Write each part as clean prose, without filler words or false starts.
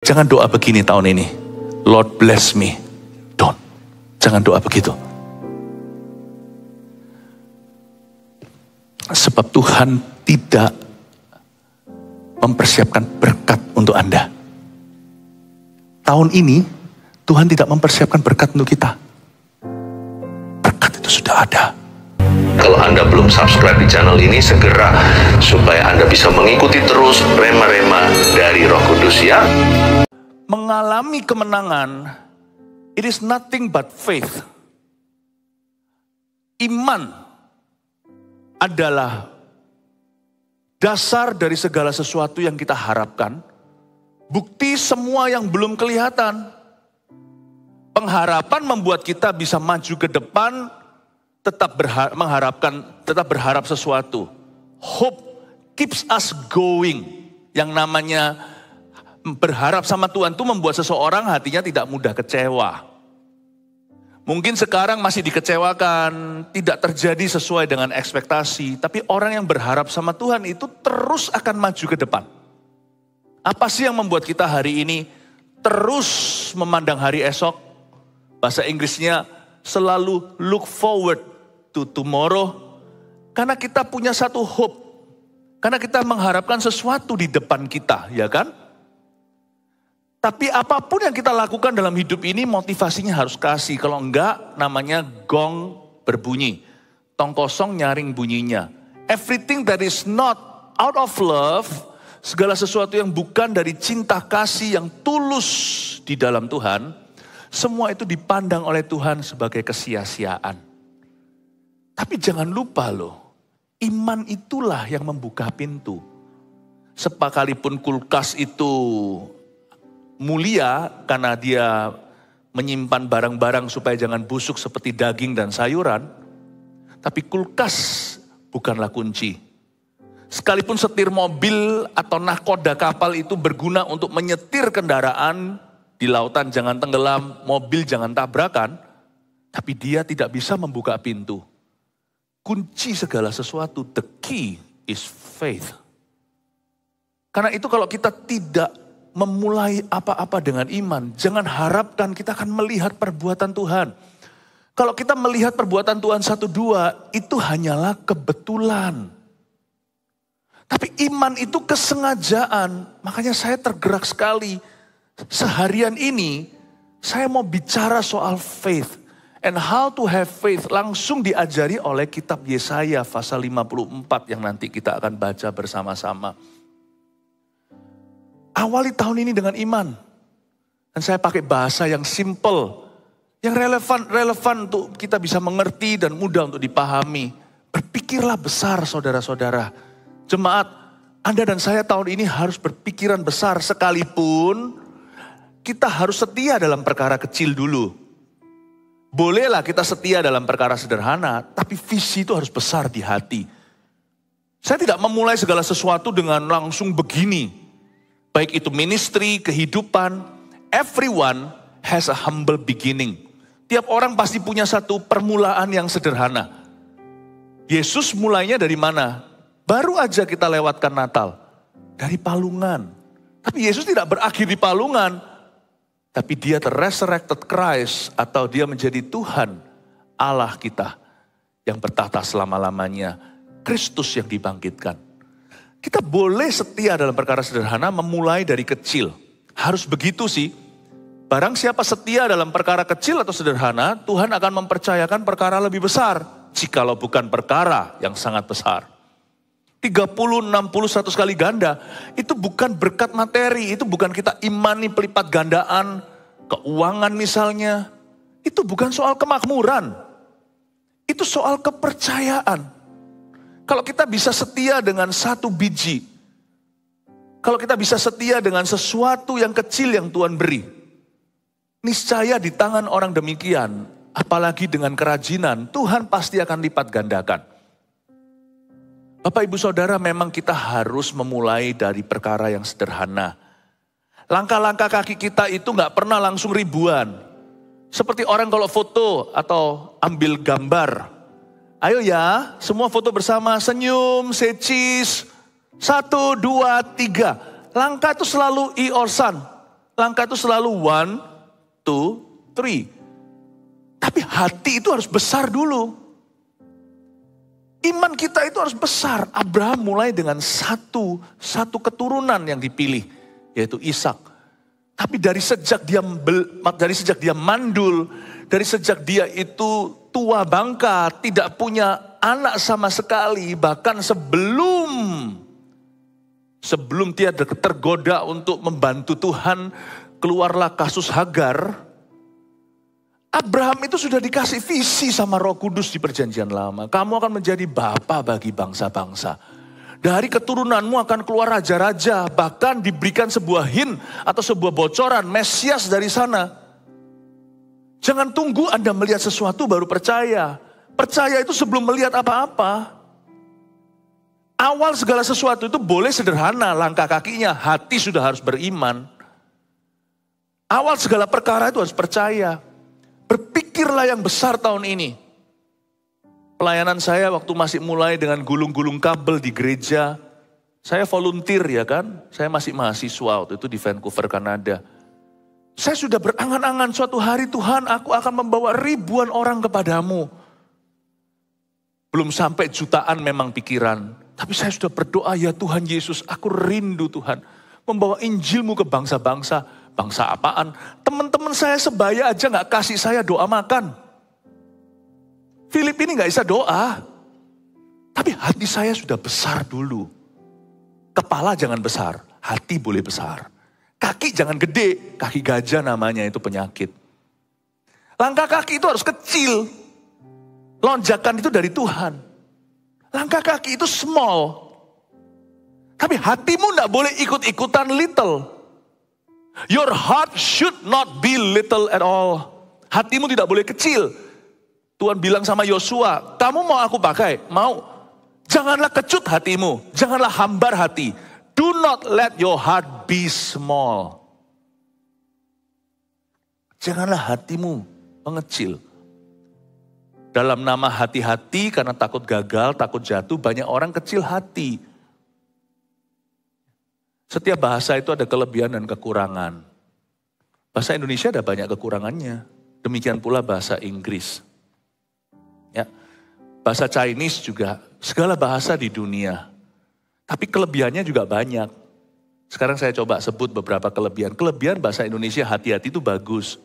Jangan doa begini tahun ini, Lord bless me. Don't. Jangan doa begitu. Sebab Tuhan tidak mempersiapkan berkat untuk Anda. Tahun ini, Tuhan tidak mempersiapkan berkat untuk kita. Berkat itu sudah ada. Kalau Anda belum subscribe di channel ini, segera supaya Anda bisa mengikuti terus rema-rema dari Roh Kudus ya. Mengalami kemenangan, it is nothing but faith. Iman adalah dasar dari segala sesuatu yang kita harapkan. Bukti semua yang belum kelihatan. Pengharapan membuat kita bisa maju ke depan, tetap berharap sesuatu. Hope keeps us going. Yang namanya berharap sama Tuhan itu membuat seseorang hatinya tidak mudah kecewa. Mungkin sekarang masih dikecewakan, tidak terjadi sesuai dengan ekspektasi. Tapi orang yang berharap sama Tuhan itu terus akan maju ke depan. Apa sih yang membuat kita hari ini terus memandang hari esok? Bahasa Inggrisnya selalu look forward to tomorrow. Karena kita punya satu hope. Karena kita mengharapkan sesuatu di depan kita, ya kan? Tapi apapun yang kita lakukan dalam hidup ini motivasinya harus kasih. Kalau enggak namanya gong berbunyi. Tong kosong nyaring bunyinya. Everything that is not out of love, segala sesuatu yang bukan dari cinta kasih yang tulus di dalam Tuhan, semua itu dipandang oleh Tuhan sebagai kesia-siaan. Tapi jangan lupa loh, iman itulah yang membuka pintu. Sekalipun kulkas itu mulia karena dia menyimpan barang-barang supaya jangan busuk seperti daging dan sayuran. Tapi kulkas bukanlah kunci. Sekalipun setir mobil atau nahkoda kapal itu berguna untuk menyetir kendaraan di lautan jangan tenggelam, mobil jangan tabrakan. Tapi dia tidak bisa membuka pintu. Kunci segala sesuatu, the key is faith. Karena itu kalau kita tidak memulai apa-apa dengan iman, jangan harapkan kita akan melihat perbuatan Tuhan. Kalau kita melihat perbuatan Tuhan 1-2, itu hanyalah kebetulan. Tapi iman itu kesengajaan, makanya saya tergerak sekali. Seharian ini, saya mau bicara soal faith. And how to have faith, langsung diajari oleh kitab Yesaya pasal 54 yang nanti kita akan baca bersama-sama. Awali tahun ini dengan iman. Dan saya pakai bahasa yang simple. Yang relevan untuk kita bisa mengerti dan mudah untuk dipahami. Berpikirlah besar saudara-saudara. Jemaat, Anda dan saya tahun ini harus berpikiran besar sekalipun kita harus setia dalam perkara kecil dulu. Bolehlah kita setia dalam perkara sederhana, tapi visi itu harus besar di hati. Saya tidak memulai segala sesuatu dengan langsung begini. Baik itu ministry, kehidupan, everyone has a humble beginning. Tiap orang pasti punya satu permulaan yang sederhana. Yesus mulainya dari mana? Baru aja kita lewatkan Natal. Dari palungan. Tapi Yesus tidak berakhir di palungan. Tapi dia resurrected Christ atau dia menjadi Tuhan Allah kita yang bertahta selama-lamanya. Kristus yang dibangkitkan. Kita boleh setia dalam perkara sederhana memulai dari kecil. Harus begitu sih. Barang siapa setia dalam perkara kecil atau sederhana, Tuhan akan mempercayakan perkara lebih besar. Jikalau bukan perkara yang sangat besar. 30, 60, 100 kali ganda. Itu bukan berkat materi. Itu bukan kita imani pelipat gandaan. Keuangan misalnya. Itu bukan soal kemakmuran. Itu soal kepercayaan. Kalau kita bisa setia dengan satu biji. Kalau kita bisa setia dengan sesuatu yang kecil yang Tuhan beri. Niscaya di tangan orang demikian. Apalagi dengan kerajinan. Tuhan pasti akan lipat gandakan. Bapak ibu saudara, memang kita harus memulai dari perkara yang sederhana. Langkah-langkah kaki kita itu gak pernah langsung ribuan. Seperti orang kalau foto atau ambil gambar. Ayo ya, semua foto bersama, senyum, say cheese. 1, 2, 3. Langkah itu selalu i or san. Langkah itu selalu 1, 2, 3. Tapi hati itu harus besar dulu. Iman kita itu harus besar. Abraham mulai dengan satu keturunan yang dipilih, yaitu Ishak. Tapi dari sejak dia mandul, dari sejak dia itu tua bangka, tidak punya anak sama sekali, bahkan sebelum dia tergoda untuk membantu Tuhan, keluarlah kasus Hagar. Abraham itu sudah dikasih visi sama Roh Kudus di Perjanjian Lama. Kamu akan menjadi bapa bagi bangsa-bangsa. Dari keturunanmu akan keluar raja-raja, bahkan diberikan sebuah hint atau sebuah bocoran Mesias dari sana. Jangan tunggu Anda melihat sesuatu baru percaya. Percaya itu sebelum melihat apa-apa. Awal segala sesuatu itu boleh sederhana, langkah kakinya, hati sudah harus beriman. Awal segala perkara itu harus percaya. Berpikirlah yang besar tahun ini. Pelayanan saya waktu masih mulai dengan gulung-gulung kabel di gereja. Saya volunteer ya kan. Saya masih mahasiswa waktu itu di Vancouver, Kanada. Saya sudah berangan-angan suatu hari Tuhan aku akan membawa ribuan orang kepadamu. Belum sampai jutaan memang pikiran. Tapi saya sudah berdoa ya Tuhan Yesus aku rindu Tuhan. Membawa Injilmu ke bangsa-bangsa. Bangsa apaan? Teman-teman saya sebaya aja gak kasih saya doa makan. Philip ini gak bisa doa. Tapi hati saya sudah besar dulu. Kepala jangan besar, hati boleh besar. Kaki jangan gede, kaki gajah namanya itu penyakit. Langkah kaki itu harus kecil. Lonjakan itu dari Tuhan. Langkah kaki itu small. Tapi hatimu gak boleh ikut-ikutan little. Your heart should not be little at all. Hatimu tidak boleh kecil. Tuhan bilang sama Yosua, kamu mau aku pakai? Mau. Janganlah kecut hatimu. Janganlah hambar hati. Do not let your heart be small. Janganlah hatimu mengecil. Dalam nama hati-hati karena takut gagal, takut jatuh, banyak orang kecil hati. Setiap bahasa itu ada kelebihan dan kekurangan. Bahasa Indonesia ada banyak kekurangannya. Demikian pula bahasa Inggris. Ya. Bahasa Chinese juga, segala bahasa di dunia. Tapi kelebihannya juga banyak. Sekarang saya coba sebut beberapa kelebihan. Kelebihan bahasa Indonesia hati-hati itu bagus.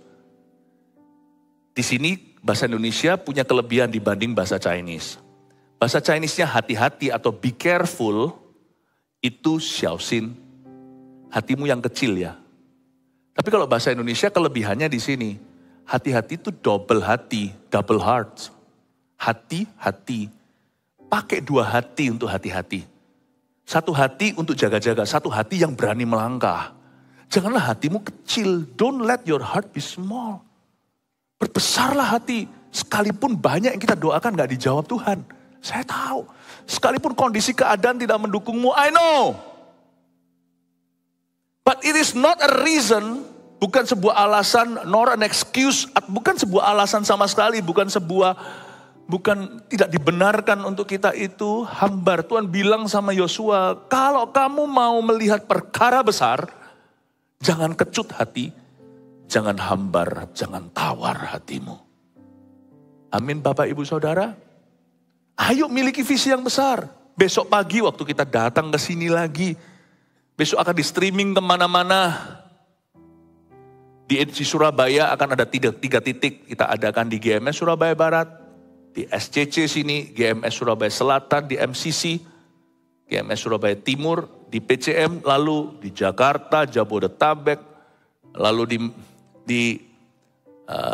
Di sini bahasa Indonesia punya kelebihan dibanding bahasa Chinese. Bahasa Chinese-nya hati-hati atau be careful, itu xiaoxin. Hatimu yang kecil ya. Tapi kalau bahasa Indonesia kelebihannya di sini. Hati-hati itu double hati, double heart. Hati-hati. Pakai dua hati untuk hati-hati. Satu hati untuk jaga-jaga, satu hati yang berani melangkah. Janganlah hatimu kecil, don't let your heart be small. Berbesarlah hati, sekalipun banyak yang kita doakan gak dijawab Tuhan. Saya tahu, sekalipun kondisi keadaan tidak mendukungmu, I know. But it is not a reason, bukan sebuah alasan, nor an excuse, bukan sebuah alasan sama sekali, bukan tidak dibenarkan untuk kita itu hambar. Tuhan bilang sama Yosua, kalau kamu mau melihat perkara besar, jangan kecut hati, jangan hambar, jangan tawar hatimu. Amin Bapak Ibu Saudara. Ayo miliki visi yang besar. Besok pagi waktu kita datang ke sini lagi, besok akan di streaming kemana-mana. Di Surabaya akan ada tiga titik kita adakan di GMS Surabaya Barat, di SCC sini, GMS Surabaya Selatan, di MCC, GMS Surabaya Timur, di PCM, lalu di Jakarta, Jabodetabek, lalu di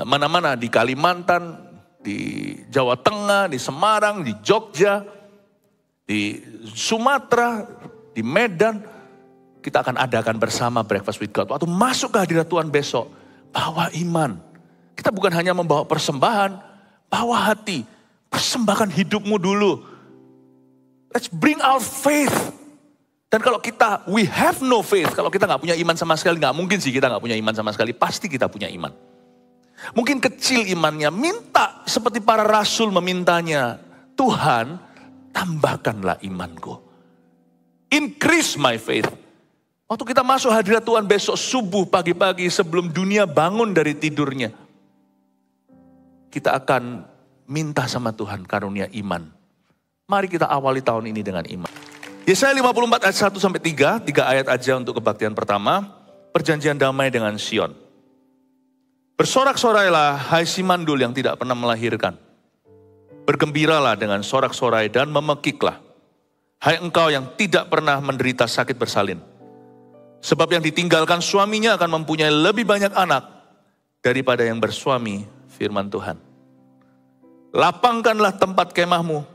mana-mana, di Kalimantan, di Jawa Tengah, di Semarang, di Jogja, di Sumatera, di Medan. Kita akan adakan bersama Breakfast with God. Waktu masuk ke hadirat Tuhan besok, bawa iman. Kita bukan hanya membawa persembahan, bawa hati. Persembahkan hidupmu dulu. Let's bring our faith. Dan kalau we have no faith, kalau kita gak punya iman sama sekali, gak mungkin sih kita gak punya iman sama sekali. Pasti kita punya iman. Mungkin kecil imannya, minta seperti para rasul memintanya. Tuhan, tambahkanlah imanku. Increase my faith. Waktu kita masuk hadirat Tuhan besok subuh pagi-pagi sebelum dunia bangun dari tidurnya. Kita akan minta sama Tuhan karunia iman. Mari kita awali tahun ini dengan iman. Yesaya 54 ayat 1-3, 3 ayat aja untuk kebaktian pertama. Perjanjian damai dengan Sion. Bersorak-sorailah hai si mandul yang tidak pernah melahirkan. Bergembiralah dengan sorak-sorai dan memekiklah. Hai engkau yang tidak pernah menderita sakit bersalin. Sebab yang ditinggalkan suaminya akan mempunyai lebih banyak anak daripada yang bersuami, firman Tuhan. Lapangkanlah tempat kemahmu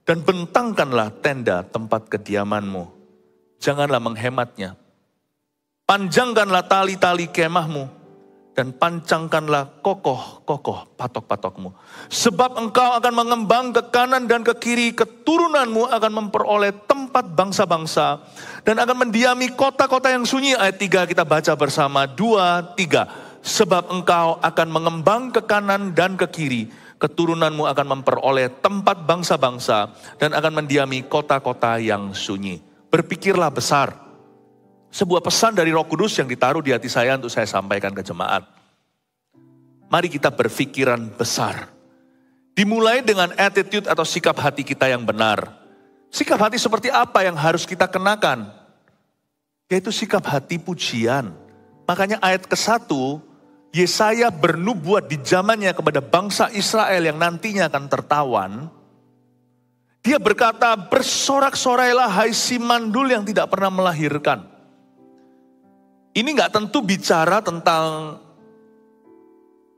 dan bentangkanlah tenda tempat kediamanmu. Janganlah menghematnya. Panjangkanlah tali-tali kemahmu dan pancangkanlah kokoh-kokoh patok-patokmu. Sebab engkau akan mengembang ke kanan dan ke kiri, keturunanmu akan memperoleh tempat bangsa-bangsa dan akan mendiami kota-kota yang sunyi. Ayat 3 kita baca bersama, 2, 3. Sebab engkau akan mengembang ke kanan dan ke kiri, keturunanmu akan memperoleh tempat bangsa-bangsa dan akan mendiami kota-kota yang sunyi. Berpikirlah besar. Sebuah pesan dari Roh Kudus yang ditaruh di hati saya untuk saya sampaikan ke jemaat. Mari kita berpikiran besar. Dimulai dengan attitude atau sikap hati kita yang benar. Sikap hati seperti apa yang harus kita kenakan? Yaitu sikap hati pujian. Makanya ayat ke-1, Yesaya bernubuat di zamannya kepada bangsa Israel yang nantinya akan tertawan. Dia berkata, bersorak-sorailah hai si mandul yang tidak pernah melahirkan. Ini gak tentu bicara tentang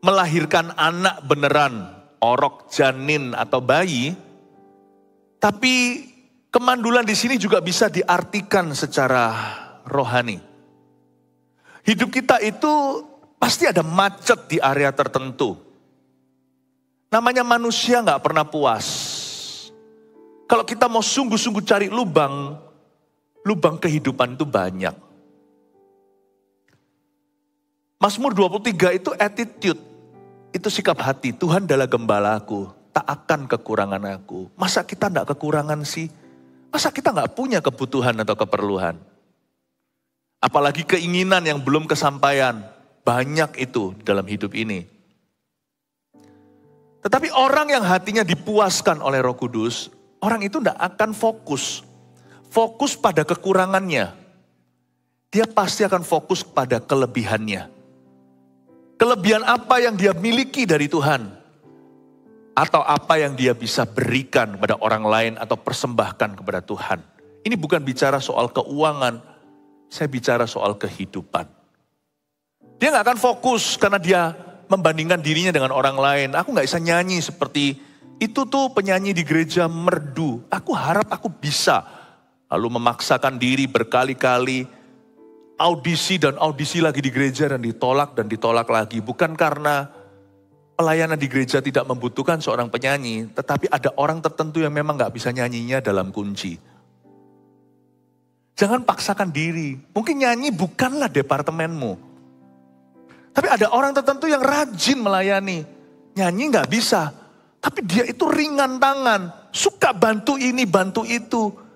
melahirkan anak beneran, orok, janin, atau bayi. Tapi kemandulan di sini juga bisa diartikan secara rohani. Hidup kita itu pasti ada macet di area tertentu. Namanya manusia gak pernah puas. Kalau kita mau sungguh-sungguh cari lubang kehidupan itu banyak. Mazmur 23 itu attitude, itu sikap hati. Tuhan adalah gembalaku, tak akan kekurangan aku. Masa kita enggak kekurangan sih? Masa kita enggak punya kebutuhan atau keperluan? Apalagi keinginan yang belum kesampaian. Banyak itu dalam hidup ini. Tetapi orang yang hatinya dipuaskan oleh Roh Kudus, orang itu enggak akan fokus pada kekurangannya. Dia pasti akan fokus pada kelebihannya. Kelebihan apa yang dia miliki dari Tuhan? Atau apa yang dia bisa berikan kepada orang lain atau persembahkan kepada Tuhan? Ini bukan bicara soal keuangan, saya bicara soal kehidupan. Dia gak akan fokus karena dia membandingkan dirinya dengan orang lain. Aku gak bisa nyanyi seperti itu tuh penyanyi di gereja merdu. Aku harap aku bisa. Lalu memaksakan diri berkali-kali. Audisi dan audisi lagi di gereja dan ditolak lagi. Bukan karena pelayanan di gereja tidak membutuhkan seorang penyanyi. Tetapi ada orang tertentu yang memang gak bisa nyanyinya dalam kunci. Jangan paksakan diri. Mungkin nyanyi bukanlah departemenmu. Tapi ada orang tertentu yang rajin melayani. Nyanyi gak bisa. Tapi dia itu ringan tangan. Suka bantu ini, bantu itu.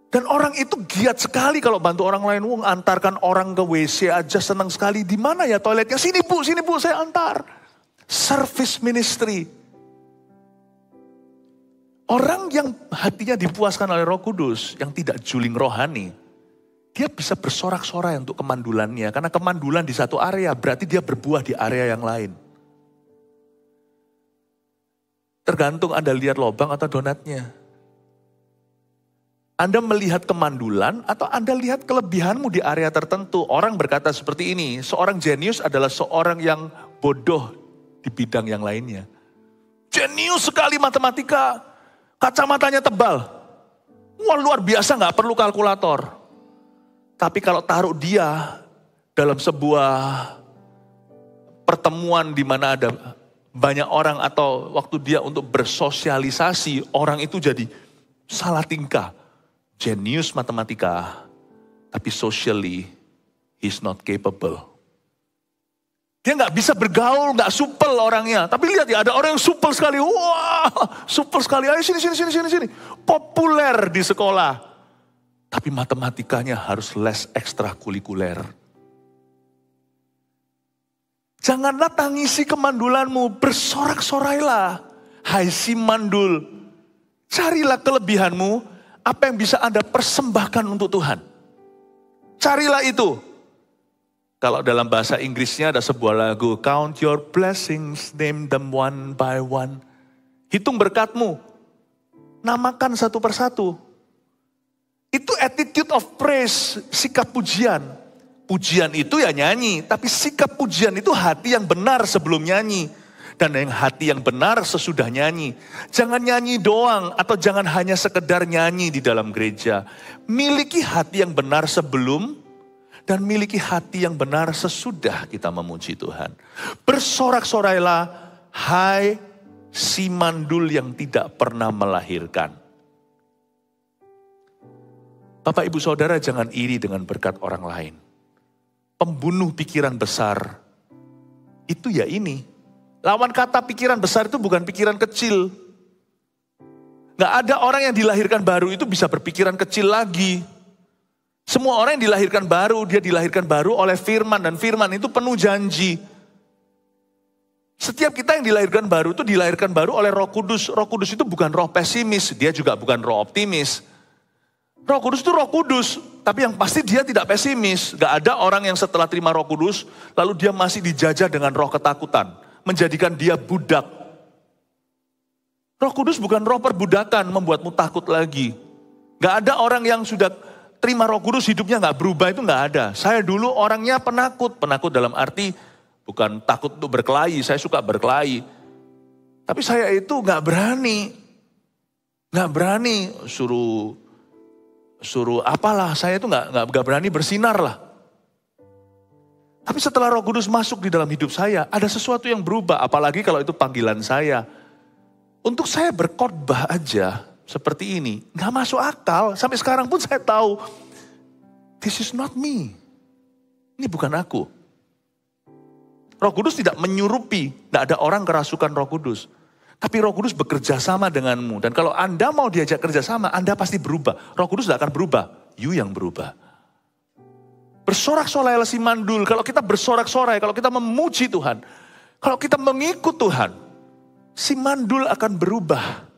Dan orang itu giat sekali kalau bantu orang lain. Antarkan orang ke WC aja senang sekali. Di mana ya toiletnya? Sini bu, saya antar. Service ministry. Orang yang hatinya dipuaskan oleh Roh Kudus, yang tidak juling rohani, dia bisa bersorak-sorai untuk kemandulannya. Karena kemandulan di satu area, berarti dia berbuah di area yang lain. Tergantung Anda lihat lobang atau donatnya. Anda melihat kemandulan atau Anda lihat kelebihanmu di area tertentu. Orang berkata seperti ini, seorang jenius adalah seorang yang bodoh di bidang yang lainnya. Jenius sekali matematika, kacamatanya tebal. Wah luar biasa, gak perlu kalkulator. Tapi kalau taruh dia dalam sebuah pertemuan di mana ada banyak orang atau waktu dia untuk bersosialisasi, orang itu jadi salah tingkah. Jenius matematika, tapi socially he's not capable. Dia gak bisa bergaul, gak supel orangnya. Tapi lihat ya, ada orang yang supel sekali. Wah, supel sekali. Ayo sini. Populer di sekolah. Tapi matematikanya harus les ekstrakurikuler. Janganlah tangisi kemandulanmu, bersorak-sorailah. Hai si mandul, carilah kelebihanmu, apa yang bisa Anda persembahkan untuk Tuhan. Carilah itu. Kalau dalam bahasa Inggrisnya ada sebuah lagu, Count your blessings, name them one by one. Hitung berkatmu, namakan satu persatu. Itu attitude of praise, sikap pujian. Pujian itu ya nyanyi, tapi sikap pujian itu hati yang benar sebelum nyanyi. Dan yang hati yang benar sesudah nyanyi. Jangan nyanyi doang atau jangan hanya sekedar nyanyi di dalam gereja. Miliki hati yang benar sebelum dan miliki hati yang benar sesudah kita memuji Tuhan. Bersorak-sorailah, hai si mandul yang tidak pernah melahirkan. Bapak ibu saudara jangan iri dengan berkat orang lain. Pembunuh pikiran besar, itu ya ini. Lawan kata pikiran besar itu bukan pikiran kecil. Gak ada orang yang dilahirkan baru itu bisa berpikiran kecil lagi. Semua orang yang dilahirkan baru, dia dilahirkan baru oleh firman. Dan firman itu penuh janji. Setiap kita yang dilahirkan baru itu dilahirkan baru oleh Roh Kudus. Roh Kudus itu bukan roh pesimis, dia juga bukan roh optimis. Roh Kudus itu Roh Kudus, tapi yang pasti dia tidak pesimis. Gak ada orang yang setelah terima Roh Kudus, lalu dia masih dijajah dengan roh ketakutan. Menjadikan dia budak. Roh Kudus bukan roh perbudakan, membuatmu takut lagi. Gak ada orang yang sudah terima Roh Kudus, hidupnya gak berubah, itu gak ada. Saya dulu orangnya penakut. Penakut dalam arti bukan takut untuk berkelahi, saya suka berkelahi. Tapi saya itu gak berani. Gak berani suruh apalah, saya itu nggak berani bersinar lah. Tapi setelah Roh Kudus masuk di dalam hidup saya, ada sesuatu yang berubah, apalagi kalau itu panggilan saya. Untuk saya berkhotbah aja seperti ini, nggak masuk akal. Sampai sekarang pun saya tahu, this is not me. Ini bukan aku. Roh Kudus tidak menyurupi, tidak ada orang kerasukan Roh Kudus. Tapi Roh Kudus bekerja sama denganmu. Dan kalau Anda mau diajak kerja sama, Anda pasti berubah. Roh Kudus tidak akan berubah. You yang berubah. Bersorak-sorailah si mandul. Kalau kita bersorak-sorai, kalau kita memuji Tuhan. Kalau kita mengikut Tuhan. Si mandul akan berubah.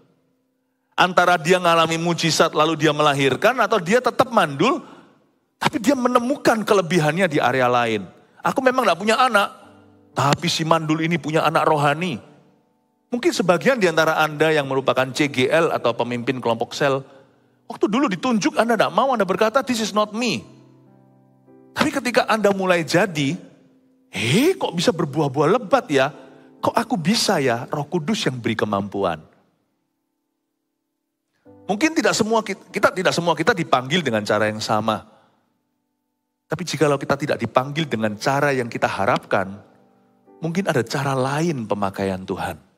Antara dia mengalami mujizat lalu dia melahirkan. Atau dia tetap mandul. Tapi dia menemukan kelebihannya di area lain. Aku memang tidak punya anak. Tapi si mandul ini punya anak rohani. Mungkin sebagian di antara Anda yang merupakan CGL atau pemimpin kelompok sel, waktu dulu ditunjuk Anda tidak mau, Anda berkata, this is not me. Tapi ketika Anda mulai jadi, kok bisa berbuah-buah lebat ya? Kok aku bisa ya? Roh Kudus yang beri kemampuan. Mungkin tidak semua kita dipanggil dengan cara yang sama. Tapi jikalau kita tidak dipanggil dengan cara yang kita harapkan, mungkin ada cara lain pemakaian Tuhan.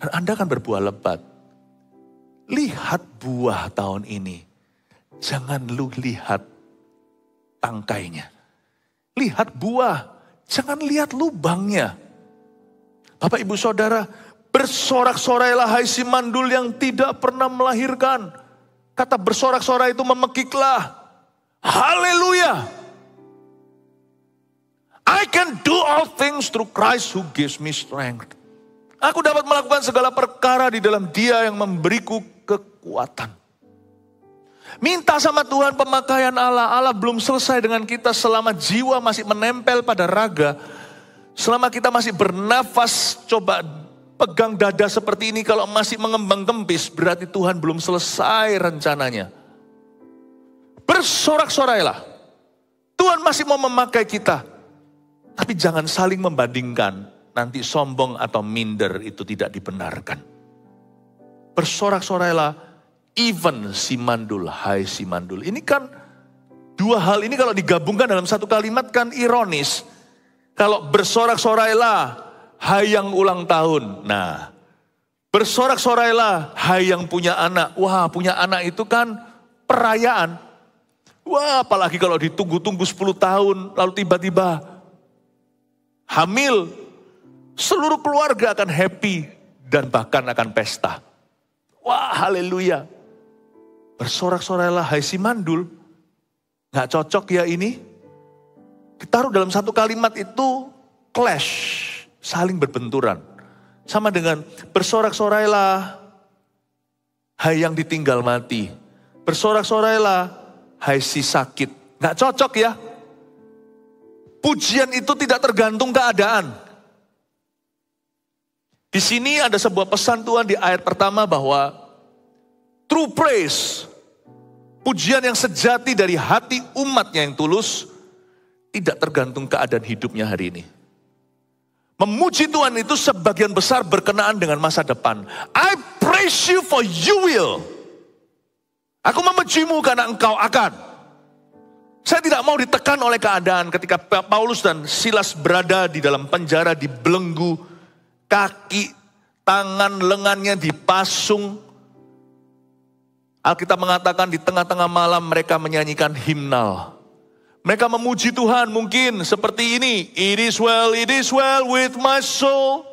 Dan Anda akan berbuah lebat. Lihat buah tahun ini. Jangan lu lihat tangkainya. Lihat buah. Jangan lihat lubangnya. Bapak ibu saudara, bersorak-sorailah hai si mandul yang tidak pernah melahirkan. Kata bersorak-sorai itu memekiklah. Haleluya. I can do all things through Christ who gives me strength. Aku dapat melakukan segala perkara di dalam Dia yang memberiku kekuatan. Minta sama Tuhan pemakaian Allah. Allah belum selesai dengan kita selama jiwa masih menempel pada raga. Selama kita masih bernafas, coba pegang dada seperti ini. Kalau masih mengembang kempis, berarti Tuhan belum selesai rencananya. Bersorak-sorailah. Tuhan masih mau memakai kita. Tapi jangan saling membandingkan. Nanti sombong atau minder itu tidak dibenarkan. Bersorak-sorailah, even si mandul, hai si mandul. Ini kan dua hal ini kalau digabungkan dalam satu kalimat kan ironis. Kalau bersorak-sorailah, hai yang ulang tahun. Nah, bersorak-sorailah, hai yang punya anak. Wah, punya anak itu kan perayaan. Wah, apalagi kalau ditunggu-tunggu 10 tahun, lalu tiba-tiba hamil. Seluruh keluarga akan happy dan bahkan akan pesta. Wah, haleluya. Bersorak-sorailah hai si mandul. Gak cocok ya ini. Ditaruh dalam satu kalimat itu clash, saling berbenturan. Sama dengan bersorak-sorailah hai yang ditinggal mati. Bersorak-sorailah hai si sakit. Gak cocok ya. Pujian itu tidak tergantung keadaan. Di sini ada sebuah pesan Tuhan di ayat pertama bahwa true praise, pujian yang sejati dari hati umatnya yang tulus, tidak tergantung keadaan hidupnya hari ini. Memuji Tuhan itu sebagian besar berkenaan dengan masa depan. I praise you for you will. Aku memujimu karena engkau akan. Saya tidak mau ditekan oleh keadaan ketika Paulus dan Silas berada di dalam penjara, dibelenggu, kaki, tangan, lengannya dipasung. Alkitab mengatakan di tengah-tengah malam mereka menyanyikan himnal. Mereka memuji Tuhan mungkin seperti ini. It is well with my soul.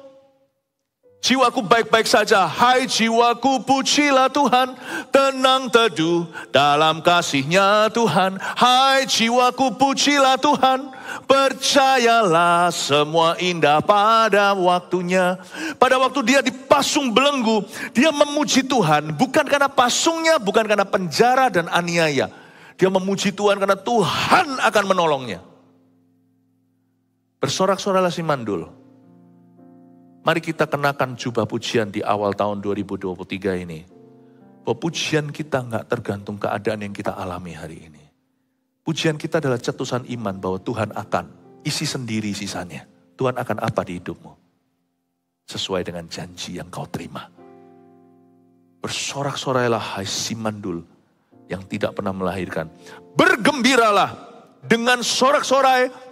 Jiwaku baik-baik saja, hai jiwaku pujilah Tuhan, tenang teduh dalam kasih-Nya Tuhan. Hai jiwaku pujilah Tuhan, percayalah semua indah pada waktunya. Pada waktu dia dipasung belenggu, dia memuji Tuhan bukan karena pasungnya, bukan karena penjara dan aniaya. Dia memuji Tuhan karena Tuhan akan menolongnya. Bersorak-sorailah si mandul. Mari kita kenakan jubah pujian di awal tahun 2023 ini. Bahwa pujian kita gak tergantung keadaan yang kita alami hari ini. Pujian kita adalah cetusan iman bahwa Tuhan akan isi sendiri sisanya. Tuhan akan apa di hidupmu? Sesuai dengan janji yang kau terima. Bersorak-sorailah hai si mandul yang tidak pernah melahirkan. Bergembiralah dengan sorak-sorai.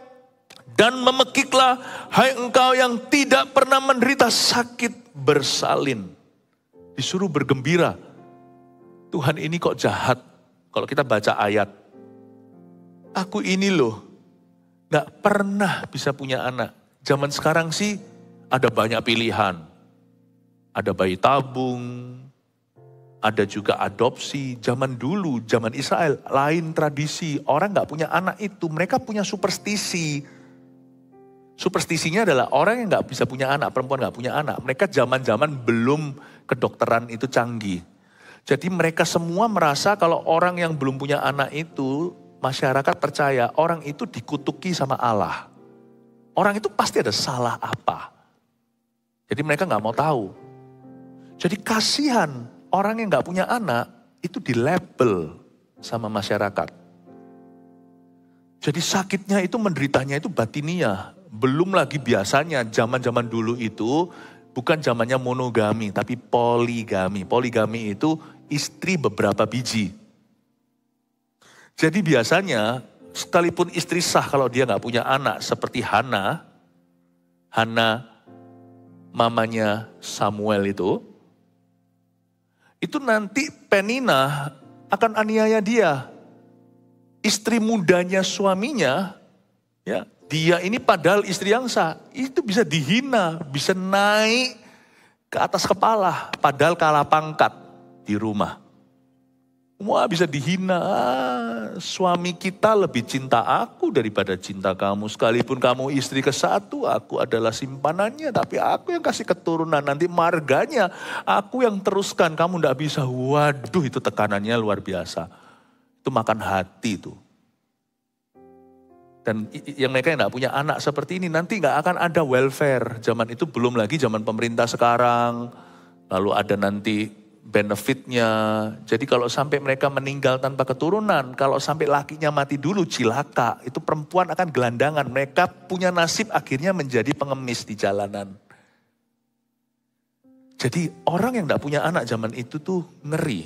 Dan memekiklah, hai engkau yang tidak pernah menderita sakit bersalin. Disuruh bergembira. Tuhan ini kok jahat. Kalau kita baca ayat. Aku ini loh, gak pernah bisa punya anak. Zaman sekarang sih ada banyak pilihan. Ada bayi tabung, ada juga adopsi. Zaman dulu, zaman Israel, lain tradisi. Orang gak punya anak itu, mereka punya superstisi. Superstisinya adalah orang yang gak bisa punya anak, perempuan gak punya anak. Mereka zaman-zaman belum kedokteran itu canggih. Jadi mereka semua merasa kalau orang yang belum punya anak itu, masyarakat percaya orang itu dikutuki sama Allah. Orang itu pasti ada salah apa. Jadi mereka gak mau tahu. Jadi kasihan orang yang gak punya anak itu dilabel sama masyarakat. Jadi sakitnya itu, menderitanya itu batiniah. Belum lagi biasanya zaman-zaman dulu itu bukan zamannya monogami tapi poligami. Poligami itu istri beberapa biji. Jadi biasanya sekalipun istri sah kalau dia gak punya anak seperti Hana mamanya Samuel itu nanti Penina akan aniaya dia. Istri mudanya suaminya, ya, dia ini padahal istri yang sah, itu bisa dihina, bisa naik ke atas kepala, padahal kalah pangkat di rumah. Semua bisa dihina, suami kita lebih cinta aku daripada cinta kamu. Sekalipun kamu istri ke-1, aku adalah simpanannya, tapi aku yang kasih keturunan, nanti marganya aku yang teruskan, kamu gak bisa. Waduh, itu tekanannya luar biasa. Itu makan hati tuh. Dan yang mereka yang gak punya anak seperti ini nanti gak akan ada welfare. Zaman itu belum lagi zaman pemerintah sekarang. Lalu ada nanti benefitnya. Jadi kalau sampai mereka meninggal tanpa keturunan, kalau sampai lakinya mati dulu cilaka, itu perempuan akan gelandangan. Mereka punya nasib akhirnya menjadi pengemis di jalanan. Jadi orang yang gak punya anak zaman itu tuh ngeri.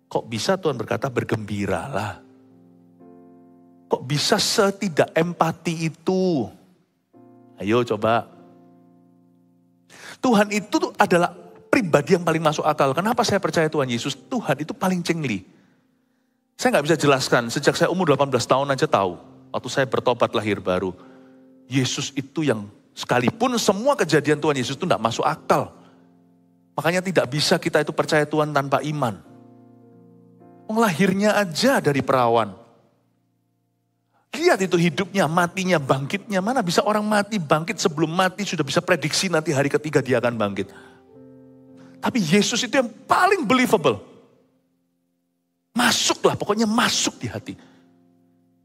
Kok bisa Tuhan berkata bergembiralah. Kok bisa setidak empati itu? Ayo coba. Tuhan itu tuh adalah pribadi yang paling masuk akal. Kenapa saya percaya Tuhan Yesus? Tuhan itu paling cengli. Saya gak bisa jelaskan, sejak saya umur 18 tahun aja tahu. Waktu saya bertobat lahir baru. Yesus itu yang sekalipun semua kejadian Tuhan Yesus itu gak masuk akal. Makanya tidak bisa kita itu percaya Tuhan tanpa iman. Lahirnya aja dari perawan. Lihat itu hidupnya, matinya, bangkitnya. Mana bisa orang mati, bangkit sebelum mati sudah bisa prediksi nanti hari ketiga dia akan bangkit. Tapi Yesus itu yang paling believable. Masuklah, pokoknya masuk di hati.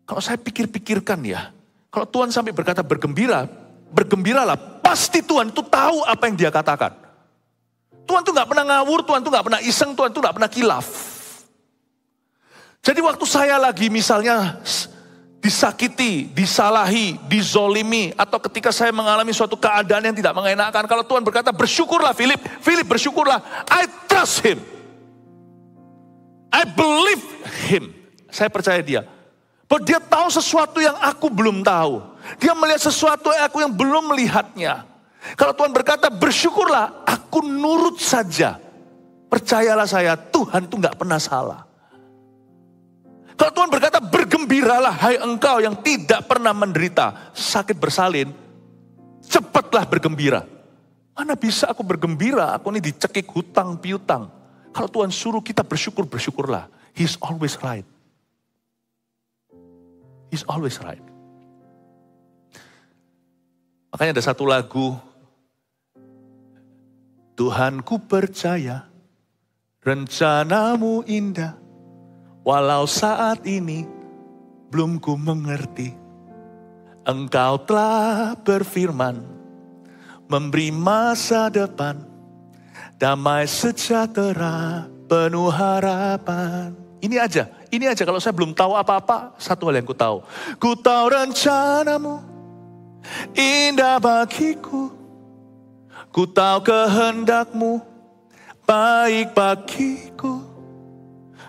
Kalau saya pikir-pikirkan ya, kalau Tuhan sampai berkata bergembira, bergembiralah. Pasti Tuhan itu tahu apa yang dia katakan. Tuhan tuh gak pernah ngawur, Tuhan tuh gak pernah iseng, Tuhan tuh gak pernah kilaf. Jadi waktu saya lagi misalnya disakiti, disalahi, dizolimi, atau ketika saya mengalami suatu keadaan yang tidak mengenakan, kalau Tuhan berkata, bersyukurlah Philip, Philip bersyukurlah, I trust him. I believe him. Saya percaya dia. Bahwa dia tahu sesuatu yang aku belum tahu. Dia melihat sesuatu yang aku yang belum melihatnya. Kalau Tuhan berkata, bersyukurlah, aku nurut saja. Percayalah saya, Tuhan itu gak pernah salah. Kalau Tuhan berkata, bergembiralah hai engkau yang tidak pernah menderita sakit bersalin, cepatlah bergembira. Mana bisa aku bergembira, aku ini dicekik hutang piutang. Kalau Tuhan suruh kita bersyukur, bersyukurlah. He's always right. He's always right. Makanya ada satu lagu, Tuhan ku percaya, rencanamu indah. Walau saat ini belum ku mengerti, Engkau telah berfirman, memberi masa depan, damai sejahtera, penuh harapan. Ini aja kalau saya belum tahu apa-apa, satu hal yang ku tahu. Ku tahu rencanamu indah bagiku, ku tahu kehendakmu baik bagiku.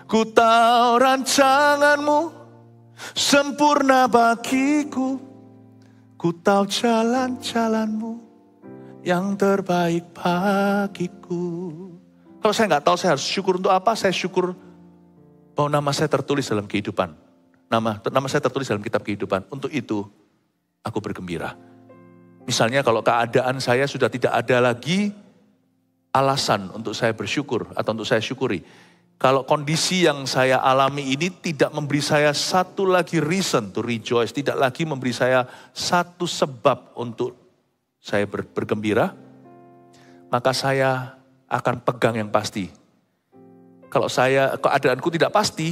Ku tahu rancanganmu sempurna bagiku. Ku tahu jalan-jalanmu yang terbaik bagiku. Kalau saya nggak tahu saya harus syukur untuk apa, saya syukur bahwa nama saya tertulis dalam kehidupan. Nama saya tertulis dalam kitab kehidupan. Untuk itu aku bergembira. Misalnya kalau keadaan saya sudah tidak ada lagi alasan untuk saya bersyukur atau untuk saya syukuri. Kalau kondisi yang saya alami ini tidak memberi saya satu lagi reason to rejoice, tidak lagi memberi saya satu sebab untuk saya bergembira, maka saya akan pegang yang pasti. Kalau keadaanku tidak pasti,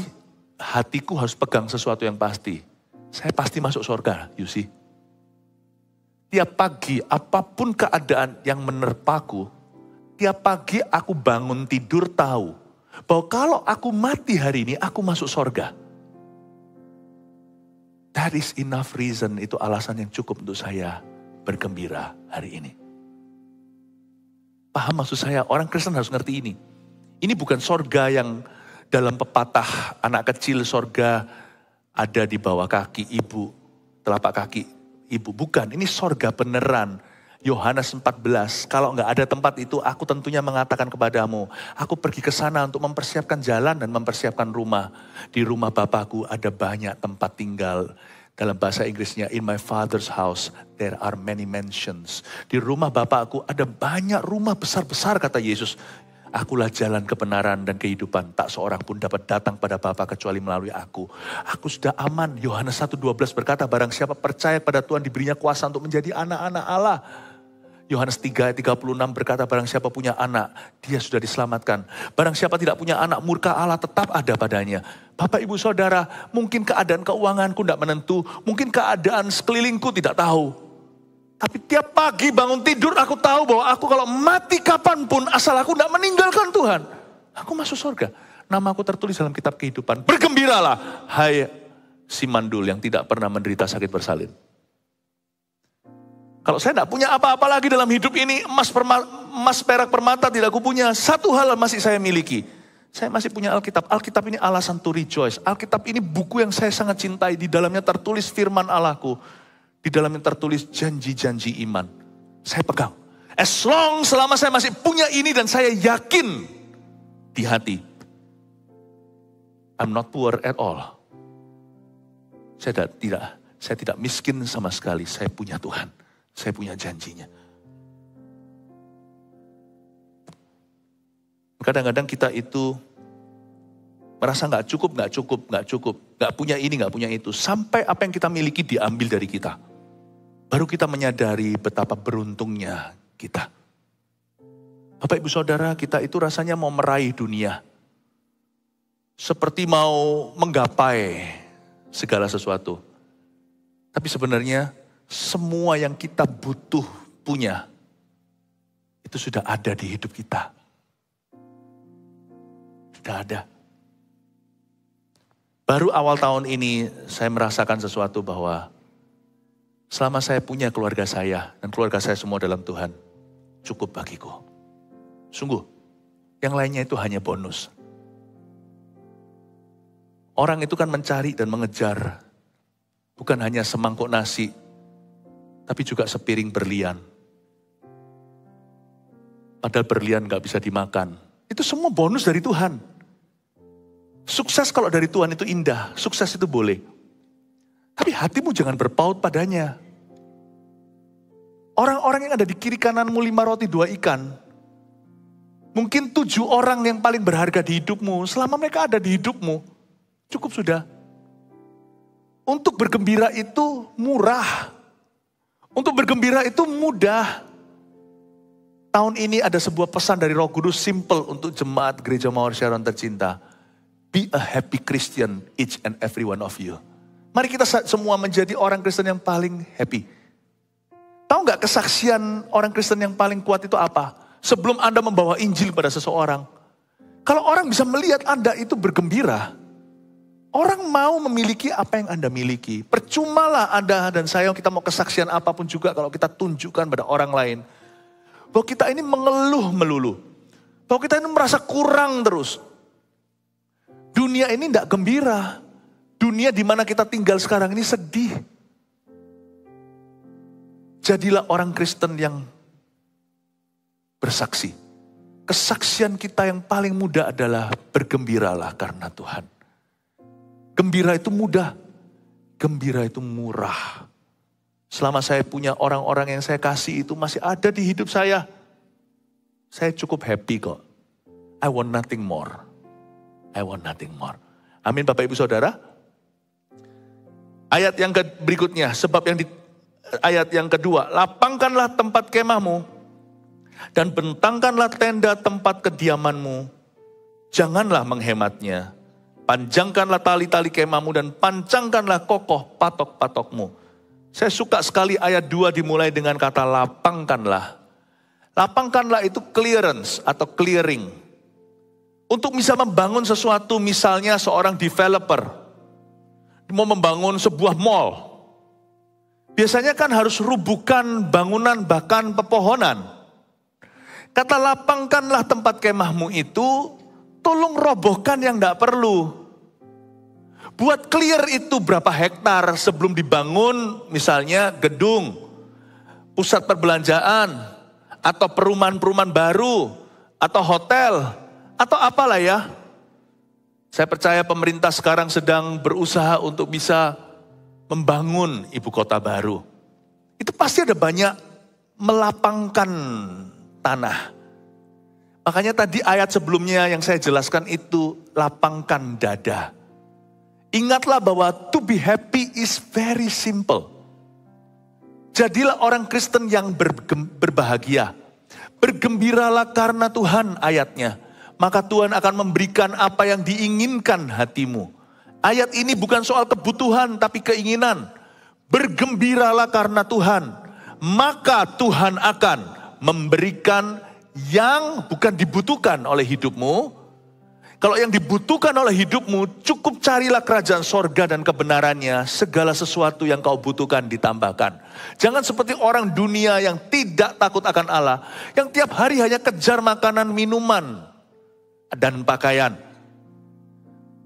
hatiku harus pegang sesuatu yang pasti. Saya pasti masuk surga, you see. Tiap pagi, apapun keadaan yang menerpaku, tiap pagi aku bangun tidur tahu bahwa kalau aku mati hari ini, aku masuk surga. That is enough reason, itu alasan yang cukup untuk saya bergembira hari ini. Paham maksud saya? Orang Kristen harus ngerti ini. Ini bukan surga yang dalam pepatah anak kecil, surga ada di bawah kaki ibu, telapak kaki ibu. Bukan, ini surga beneran. Yohanes 14, kalau nggak ada tempat itu, aku tentunya mengatakan kepadamu, aku pergi ke sana untuk mempersiapkan jalan dan mempersiapkan rumah. Di rumah Bapakku ada banyak tempat tinggal. Dalam bahasa Inggrisnya, in my father's house there are many mansions. Di rumah Bapakku ada banyak rumah besar-besar, kata Yesus. Akulah jalan kebenaran dan kehidupan. Tak seorang pun dapat datang pada Bapa kecuali melalui aku. Aku sudah aman. Yohanes 1:12 berkata, barang siapa percaya pada Tuhan diberinya kuasa untuk menjadi anak-anak Allah. Yohanes 3:36 berkata, barang siapa punya anak, dia sudah diselamatkan. Barang siapa tidak punya anak, murka Allah tetap ada padanya. Bapak, Ibu, Saudara, mungkin keadaan keuanganku tidak menentu, mungkin keadaan sekelilingku tidak tahu. Tapi tiap pagi bangun tidur, aku tahu bahwa aku kalau mati kapanpun, asal aku tidak meninggalkan Tuhan, aku masuk surga. Nama aku tertulis dalam kitab kehidupan. Bergembiralah, hai si mandul yang tidak pernah menderita sakit bersalin. Kalau saya tidak punya apa-apa lagi dalam hidup ini, emas perak permata tidak aku punya. Satu hal masih saya miliki. Saya masih punya Alkitab. Alkitab ini alasan to rejoice. Alkitab ini buku yang saya sangat cintai. Di dalamnya tertulis firman Allahku. Di dalamnya tertulis janji-janji iman. Saya pegang. Selama saya masih punya ini dan saya yakin di hati. I'm not poor at all. Saya tidak miskin sama sekali. Saya punya Tuhan. Saya punya janjinya. Kadang-kadang kita itu Merasa nggak cukup, nggak punya ini, nggak punya itu. Sampai apa yang kita miliki diambil dari kita. Baru kita menyadari betapa beruntungnya kita. Bapak Ibu Saudara, kita itu rasanya mau meraih dunia. Seperti mau menggapai segala sesuatu. Tapi sebenarnya semua yang kita butuh punya, itu sudah ada di hidup kita. Sudah ada. Baru awal tahun ini saya merasakan sesuatu bahwa selama saya punya keluarga saya dan keluarga saya semua dalam Tuhan, cukup bagiku. Sungguh, yang lainnya itu hanya bonus. Orang itu kan mencari dan mengejar, bukan hanya semangkuk nasi, tapi juga sepiring berlian. Padahal berlian gak bisa dimakan. Itu semua bonus dari Tuhan. Sukses kalau dari Tuhan itu indah, sukses itu boleh. Tapi hatimu jangan berpaut padanya. Orang-orang yang ada di kiri kananmu 5 roti 2 ikan. Mungkin 7 orang yang paling berharga di hidupmu, selama mereka ada di hidupmu, cukup sudah. Untuk bergembira itu murah. Untuk bergembira itu mudah. Tahun ini ada sebuah pesan dari Roh Kudus simple untuk jemaat Gereja Mawar Sharon tercinta. Be a happy Christian, each and every one of you. Mari kita semua menjadi orang Kristen yang paling happy. Tahu gak kesaksian orang Kristen yang paling kuat itu apa? Sebelum Anda membawa Injil pada seseorang. Kalau orang bisa melihat Anda itu bergembira, orang mau memiliki apa yang Anda miliki. Percumalah Anda dan saya, kita mau kesaksian apapun juga kalau kita tunjukkan pada orang lain. Bahwa kita ini mengeluh melulu. Bahwa kita ini merasa kurang terus. Dunia ini tidak gembira. Dunia di mana kita tinggal sekarang ini sedih. Jadilah orang Kristen yang bersaksi. Kesaksian kita yang paling mudah adalah bergembiralah karena Tuhan. Gembira itu mudah. Gembira itu murah. Selama saya punya orang-orang yang saya kasih itu masih ada di hidup saya. Saya cukup happy kok. I want nothing more. I want nothing more. Amin Bapak Ibu Saudara. Ayat yang berikutnya, ayat yang kedua, lapangkanlah tempat kemahmu dan bentangkanlah tenda tempat kediamanmu. Janganlah menghematnya. Panjangkanlah tali-tali kemahmu dan pancangkanlah kokoh patok-patokmu. Saya suka sekali ayat 2 dimulai dengan kata lapangkanlah. Lapangkanlah itu clearance atau clearing. Untuk bisa membangun sesuatu, misalnya seorang developer mau membangun sebuah mall. Biasanya kan harus rubuhkan bangunan bahkan pepohonan. Kata lapangkanlah tempat kemahmu itu, tolong robohkan yang tidak perlu. Buat clear itu berapa hektar sebelum dibangun, misalnya gedung, pusat perbelanjaan, atau perumahan-perumahan baru, atau hotel, atau apalah ya. Saya percaya pemerintah sekarang sedang berusaha untuk bisa membangun ibu kota baru. Itu pasti ada banyak melapangkan tanah. Makanya tadi ayat sebelumnya yang saya jelaskan itu lapangkan dada. Ingatlah bahwa to be happy is very simple. Jadilah orang Kristen yang berbahagia. Bergembiralah karena Tuhan ayatnya. Maka Tuhan akan memberikan apa yang diinginkan hatimu. Ayat ini bukan soal kebutuhan tapi keinginan. Bergembiralah karena Tuhan. Maka Tuhan akan memberikan yang bukan dibutuhkan oleh hidupmu. Kalau yang dibutuhkan oleh hidupmu, cukup carilah kerajaan sorga dan kebenarannya. Segala sesuatu yang kau butuhkan ditambahkan. Jangan seperti orang dunia yang tidak takut akan Allah. Yang tiap hari hanya kejar makanan, minuman, dan pakaian.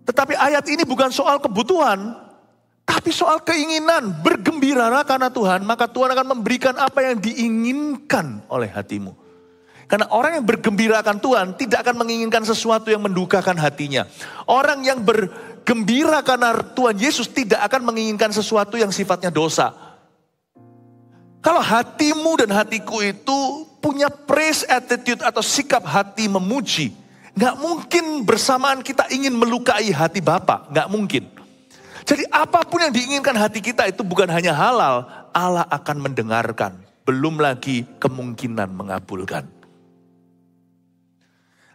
Tetapi ayat ini bukan soal kebutuhan, tapi soal keinginan. Bergembiralah karena Tuhan, maka Tuhan akan memberikan apa yang diinginkan oleh hatimu. Karena orang yang bergembira akan Tuhan tidak akan menginginkan sesuatu yang mendukakan hatinya. Orang yang bergembira karena Tuhan Yesus tidak akan menginginkan sesuatu yang sifatnya dosa. Kalau hatimu dan hatiku itu punya praise attitude atau sikap hati memuji, Nggak mungkin bersamaan kita ingin melukai hati Bapa, nggak mungkin. Jadi apapun yang diinginkan hati kita itu bukan hanya halal, Allah akan mendengarkan. Belum lagi kemungkinan mengabulkan.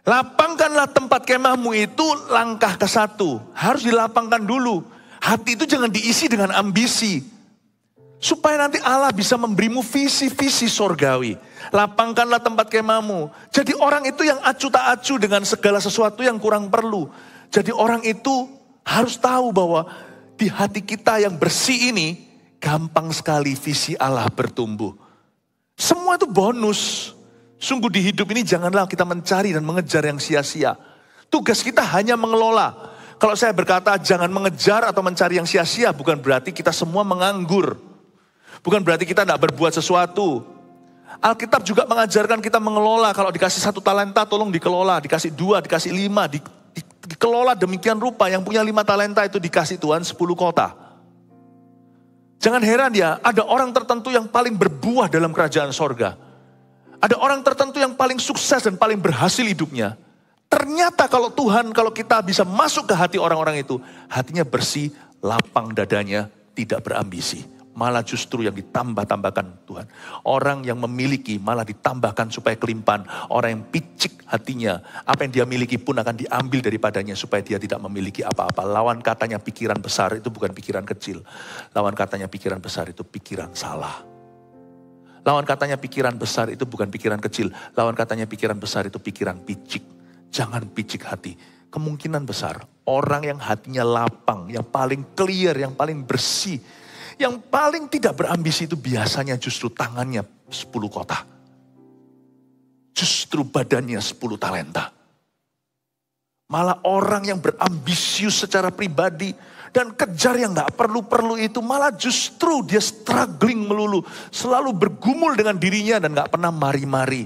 Lapangkanlah tempat kemahmu itu langkah ke-1. Harus dilapangkan dulu. Hati itu jangan diisi dengan ambisi. Supaya nanti Allah bisa memberimu visi-visi sorgawi. Lapangkanlah tempat kemahmu. Jadi orang itu yang acu tak acu dengan segala sesuatu yang kurang perlu. Jadi orang itu harus tahu bahwa di hati kita yang bersih ini, gampang sekali visi Allah bertumbuh. Semua itu bonus. Sungguh di hidup ini janganlah kita mencari dan mengejar yang sia-sia. Tugas kita hanya mengelola. Kalau saya berkata jangan mengejar atau mencari yang sia-sia, bukan berarti kita semua menganggur. Bukan berarti kita tidak berbuat sesuatu. Alkitab juga mengajarkan kita mengelola. Kalau dikasih 1 talenta tolong dikelola. Dikasih 2, dikasih 5, dikelola demikian rupa. Yang punya 5 talenta itu dikasih Tuhan 10 kota. Jangan heran ya, ada orang tertentu yang paling berbuah dalam kerajaan sorga. Ada orang tertentu yang paling sukses dan paling berhasil hidupnya. Ternyata kalau kita bisa masuk ke hati orang-orang itu, hatinya bersih, lapang dadanya, tidak berambisi. Malah justru yang ditambah-tambahkan Tuhan. Orang yang memiliki malah ditambahkan supaya kelimpahan. Orang yang picik hatinya, apa yang dia miliki pun akan diambil daripadanya supaya dia tidak memiliki apa-apa. Lawan katanya pikiran besar itu bukan pikiran kecil. Lawan katanya pikiran besar itu pikiran salah. Lawan katanya pikiran besar itu bukan pikiran kecil. Lawan katanya pikiran besar itu pikiran picik. Jangan picik hati. Kemungkinan besar orang yang hatinya lapang, yang paling clear, yang paling bersih, yang paling tidak berambisi itu biasanya justru tangannya 10 kota. Justru badannya 10 talenta. Malah orang yang berambisius secara pribadi dan kejar yang gak perlu-perlu itu malah justru dia struggling melulu. Selalu bergumul dengan dirinya dan gak pernah mari-mari.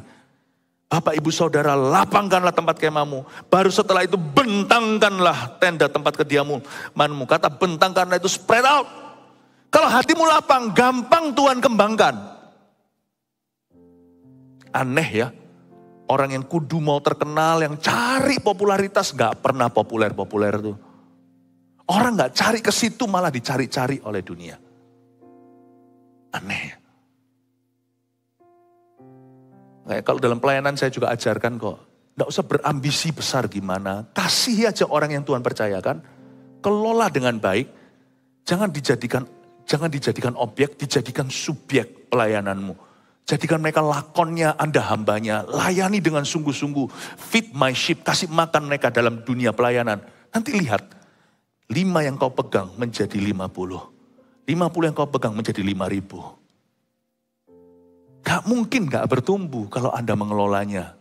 Bapak ibu saudara, lapangkanlah tempat kemahmu. Baru setelah itu bentangkanlah tenda tempat kediamanmu. Kata bentangkanlah itu spread out. Kalau hatimu lapang, gampang Tuhan kembangkan. Aneh ya. Orang yang kudu mau terkenal, yang cari popularitas, gak pernah populer-populer tuh. Orang gak cari ke situ, malah dicari-cari oleh dunia. Aneh ya. Kayak kalau dalam pelayanan saya juga ajarkan kok. Gak usah berambisi besar gimana. Kasih aja orang yang Tuhan percayakan. Kelola dengan baik. Jangan dijadikan objek, dijadikan subjek pelayananmu. Jadikan mereka lakonnya, Anda hambanya. Layani dengan sungguh-sungguh. Feed my sheep, kasih makan mereka dalam dunia pelayanan. Nanti lihat, 5 yang kau pegang menjadi 50. 50 yang kau pegang menjadi 5.000. Gak mungkin gak bertumbuh kalau Anda mengelolanya.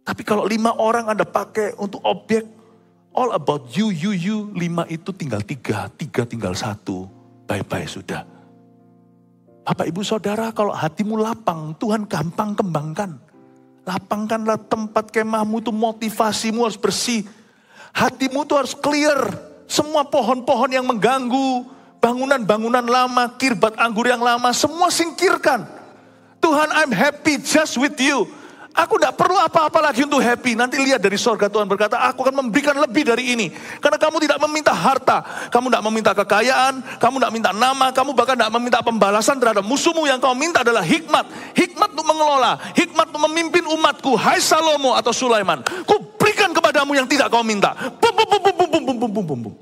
Tapi kalau 5 orang Anda pakai untuk objek, all about you, 5 itu tinggal 3 tinggal 1. Bye-bye sudah. Bapak ibu saudara, kalau hatimu lapang, Tuhan gampang kembangkan. Lapangkanlah tempat kemahmu itu, motivasimu harus bersih. Hatimu itu harus clear. Semua pohon-pohon yang mengganggu, bangunan-bangunan lama, kirbat anggur yang lama, semua singkirkan. Tuhan, I'm happy just with you. Aku tidak perlu apa-apa lagi untuk happy. Nanti lihat dari sorga Tuhan berkata, aku akan memberikan lebih dari ini. Karena kamu tidak meminta harta. Kamu tidak meminta kekayaan. Kamu tidak minta nama. Kamu bahkan tidak meminta pembalasan terhadap musuhmu. Yang kau minta adalah hikmat. Hikmat untuk mengelola. Hikmat untuk memimpin umatku. Hai Salomo atau Sulaiman. Ku berikan kepadamu yang tidak kau minta. Bum, bum, bum, bum, bum, bum, bum, bum, bum, bum.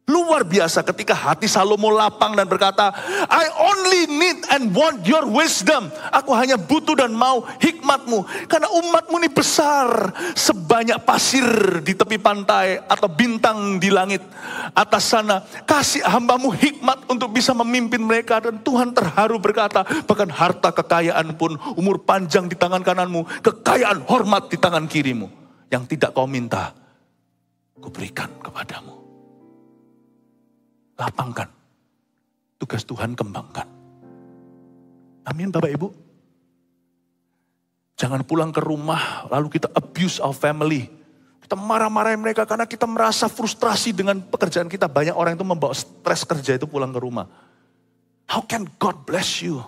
Luar biasa ketika hati Salomo lapang dan berkata, I only need and want your wisdom. Aku hanya butuh dan mau hikmatmu. Karena umatmu ini besar. Sebanyak pasir di tepi pantai atau bintang di langit atas sana. Kasih hambamu hikmat untuk bisa memimpin mereka. Dan Tuhan terharu berkata, bahkan harta kekayaan pun, umur panjang di tangan kananmu, kekayaan hormat di tangan kirimu. Yang tidak kau minta, kuberikan kepadamu. Lapangkan. Tugas Tuhan kembangkan. Amin Bapak Ibu. Jangan pulang ke rumah lalu kita abuse our family. Kita marah-marahin mereka karena kita merasa frustrasi dengan pekerjaan kita. Banyak orang itu membawa stres kerja itu pulang ke rumah. How can God bless you?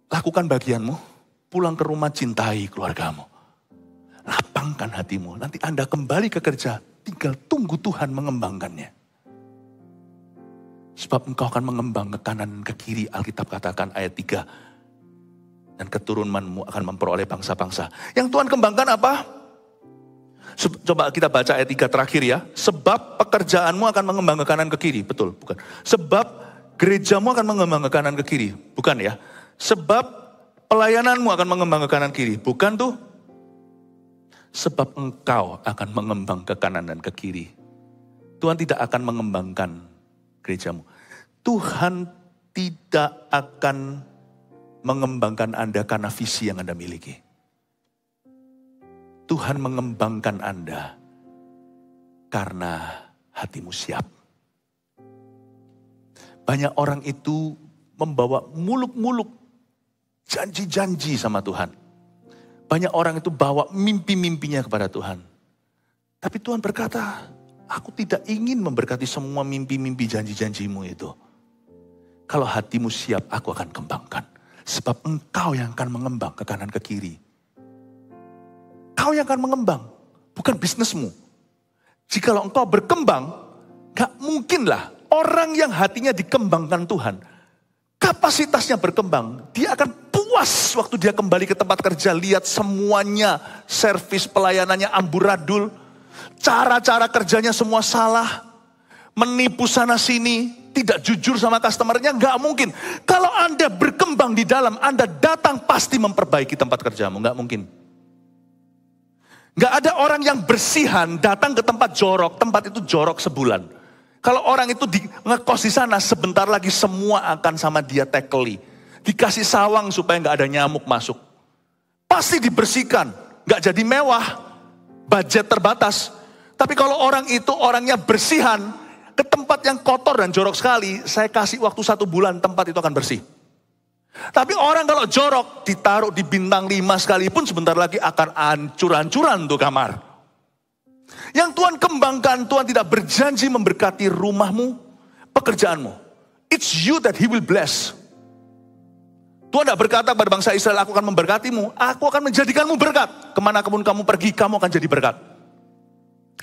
Lakukan bagianmu. pulang ke rumah, cintai keluargamu. Lapangkan hatimu, nanti Anda kembali ke kerja, tinggal tunggu Tuhan mengembangkannya. Sebab engkau akan mengembang ke kanan ke kiri, Alkitab katakan ayat 3. Dan keturunanmu akan memperoleh bangsa-bangsa. Yang Tuhan kembangkan apa? Coba kita baca ayat 3 terakhir ya. Sebab pekerjaanmu akan mengembang ke kanan ke kiri. Betul, bukan. Sebab gerejamu akan mengembang ke kanan ke kiri. Bukan ya. Sebab pelayananmu akan mengembang ke kanan kiri. Bukan tuh. Sebab engkau akan mengembang ke kanan dan ke kiri. Tuhan tidak akan mengembangkan gerejamu. Tuhan tidak akan mengembangkan Anda karena visi yang Anda miliki. Tuhan mengembangkan Anda karena hatimu siap. Banyak orang itu membawa muluk-muluk janji-janji sama Tuhan. Banyak orang itu bawa mimpi-mimpinya kepada Tuhan. Tapi Tuhan berkata, aku tidak ingin memberkati semua mimpi-mimpi janji-janjimu itu. Kalau hatimu siap, aku akan kembangkan. Sebab engkau yang akan mengembang ke kanan ke kiri. Kau yang akan mengembang, bukan bisnismu. Jikalau engkau berkembang, gak mungkinlah orang yang hatinya dikembangkan Tuhan, kapasitasnya berkembang, dia akan puas waktu dia kembali ke tempat kerja, lihat semuanya, servis pelayanannya amburadul, cara-cara kerjanya semua salah, menipu sana sini, tidak jujur sama customernya, gak mungkin. Kalau Anda berkembang di dalam, Anda datang pasti memperbaiki tempat kerjamu, gak mungkin. Gak ada orang yang bersihan datang ke tempat jorok, tempat itu jorok sebulan. Kalau orang itu ngekos di sana, sebentar lagi semua akan sama dia tackle. Dikasih sawang supaya gak ada nyamuk masuk. Pasti dibersihkan, gak jadi mewah, budget terbatas. Tapi kalau orang itu orangnya bersihan, ke tempat yang kotor dan jorok sekali, saya kasih waktu 1 bulan, tempat itu akan bersih. Tapi orang kalau jorok, ditaruh di bintang 5 sekalipun sebentar lagi akan hancur-hancuran tuh kamar. Yang Tuhan kembangkan, Tuhan tidak berjanji memberkati rumahmu, pekerjaanmu. It's you that He will bless. Tuhan tidak berkata kepada bangsa Israel, aku akan memberkatimu, aku akan menjadikanmu berkat. Kemanapun kamu pergi, kamu akan jadi berkat.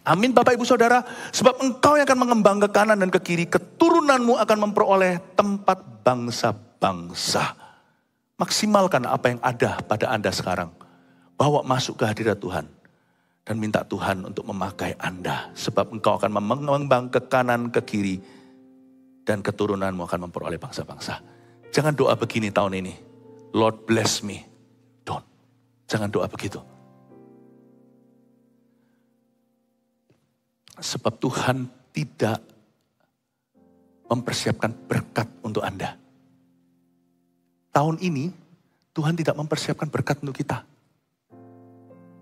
Amin Bapak Ibu Saudara, sebab engkau yang akan mengembang ke kanan dan ke kiri, keturunanmu akan memperoleh tempat bangsa-bangsa. Maksimalkan apa yang ada pada Anda sekarang. Bawa masuk ke hadirat Tuhan. Dan minta Tuhan untuk memakai Anda. Sebab engkau akan mengembang ke kanan, ke kiri. Dan keturunanmu akan memperoleh bangsa-bangsa. Jangan doa begini tahun ini. Lord bless me. Don't. Jangan doa begitu. Sebab Tuhan tidak mempersiapkan berkat untuk Anda. Tahun ini, Tuhan tidak mempersiapkan berkat untuk kita.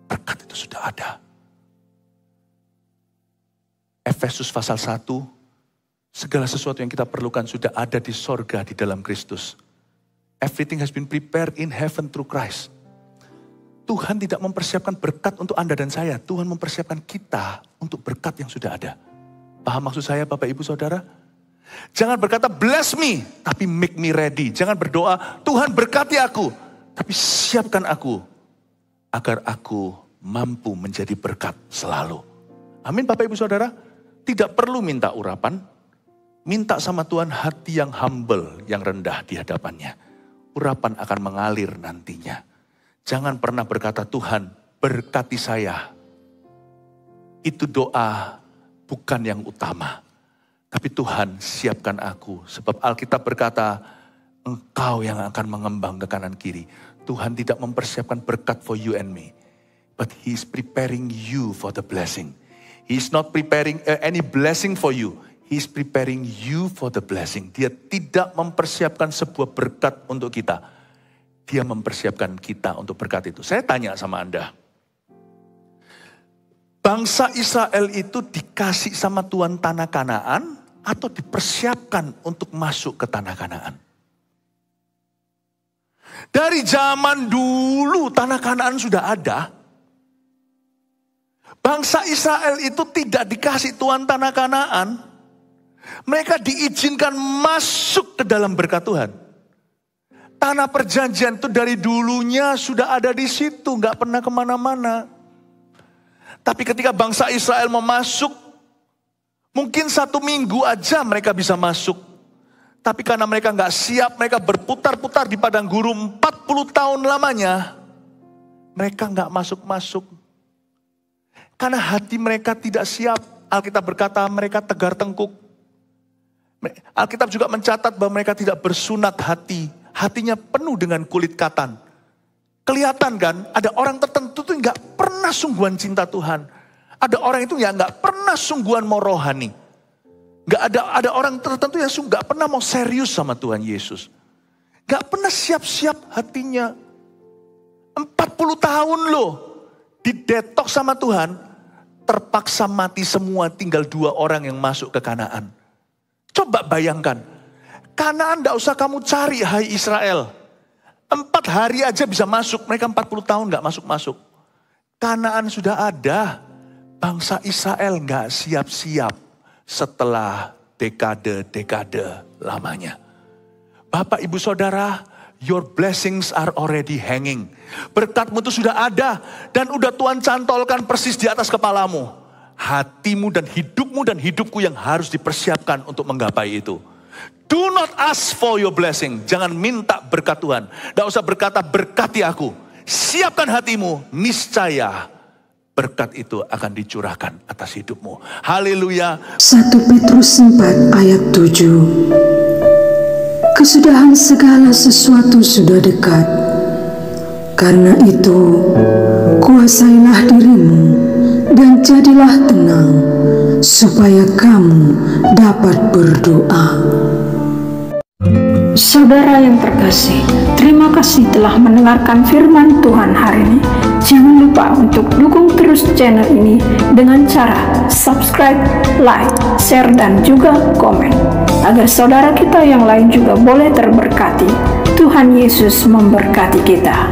Berkat itu sudah ada. Efesus pasal 1, segala sesuatu yang kita perlukan sudah ada di sorga di dalam Kristus. Everything has been prepared in heaven through Christ. Tuhan tidak mempersiapkan berkat untuk Anda dan saya. Tuhan mempersiapkan kita untuk berkat yang sudah ada. Paham maksud saya Bapak Ibu Saudara? Jangan berkata bless me, tapi make me ready. Jangan berdoa, Tuhan berkati aku, tapi siapkan aku agar aku mampu menjadi berkat selalu. Amin Bapak Ibu Saudara. Tidak perlu minta urapan. Minta sama Tuhan hati yang humble, yang rendah di hadapannya. Urapan akan mengalir nantinya. Jangan pernah berkata, Tuhan berkati saya. Itu doa bukan yang utama. Tapi Tuhan siapkan aku. Sebab Alkitab berkata, engkau yang akan mengembang ke kanan kiri. Tuhan tidak mempersiapkan berkat for you and me. But He is preparing you for the blessing. He is not preparing any blessing for you. He is preparing you for the blessing. Dia tidak mempersiapkan sebuah berkat untuk kita. Dia mempersiapkan kita untuk berkat itu. Saya tanya sama Anda. Bangsa Israel itu dikasih sama Tuhan tanah Kanaan atau dipersiapkan untuk masuk ke tanah Kanaan? Dari zaman dulu tanah Kanaan sudah ada. Bangsa Israel itu tidak dikasih Tuhan tanah Kanaan. Mereka diizinkan masuk ke dalam berkat Tuhan. Tanah perjanjian itu dari dulunya sudah ada di situ, nggak pernah kemana-mana. Tapi ketika bangsa Israel mau masuk, mungkin 1 minggu aja mereka bisa masuk. Tapi karena mereka nggak siap, mereka berputar-putar di padang gurun 40 tahun lamanya. Mereka nggak masuk-masuk. Karena hati mereka tidak siap. Alkitab berkata mereka tegar tengkuk. Alkitab juga mencatat bahwa mereka tidak bersunat hati. Hatinya penuh dengan kulit katan. Kelihatan kan, ada orang tertentu tuh nggak pernah sungguhan cinta Tuhan. Ada orang itu ya nggak pernah sungguhan mau rohani. Nggak ada orang tertentu yang nggak pernah mau serius sama Tuhan Yesus. Nggak pernah siap-siap hatinya. 40 tahun loh, didetoks sama Tuhan, terpaksa mati semua, tinggal 2 orang yang masuk ke Kanaan. Coba bayangkan, Kanaan nggak usah kamu cari, hai Israel. 4 hari aja bisa masuk, mereka 40 tahun nggak masuk-masuk. Kanaan sudah ada, bangsa Israel nggak siap-siap setelah dekade-dekade lamanya. Bapak, Ibu, Saudara, your blessings are already hanging. Berkatmu itu sudah ada dan udah Tuhan cantolkan persis di atas kepalamu. Hatimu dan hidupku yang harus dipersiapkan untuk menggapai itu. Do not ask for your blessing. Jangan minta berkat Tuhan. Tidak usah berkata berkati aku. Siapkan hatimu, niscaya berkat itu akan dicurahkan atas hidupmu. Haleluya. 1 Petrus 4 ayat 7. Kesudahan segala sesuatu sudah dekat. Karena itu, kuasailah dirimu dan jadilah tenang, supaya kamu dapat berdoa. Saudara yang terkasih, terima kasih telah mendengarkan firman Tuhan hari ini. Jangan lupa untuk dukung terus channel ini dengan cara subscribe, like, share, dan juga komen. Agar saudara kita yang lain juga boleh terberkati. Tuhan Yesus memberkati kita.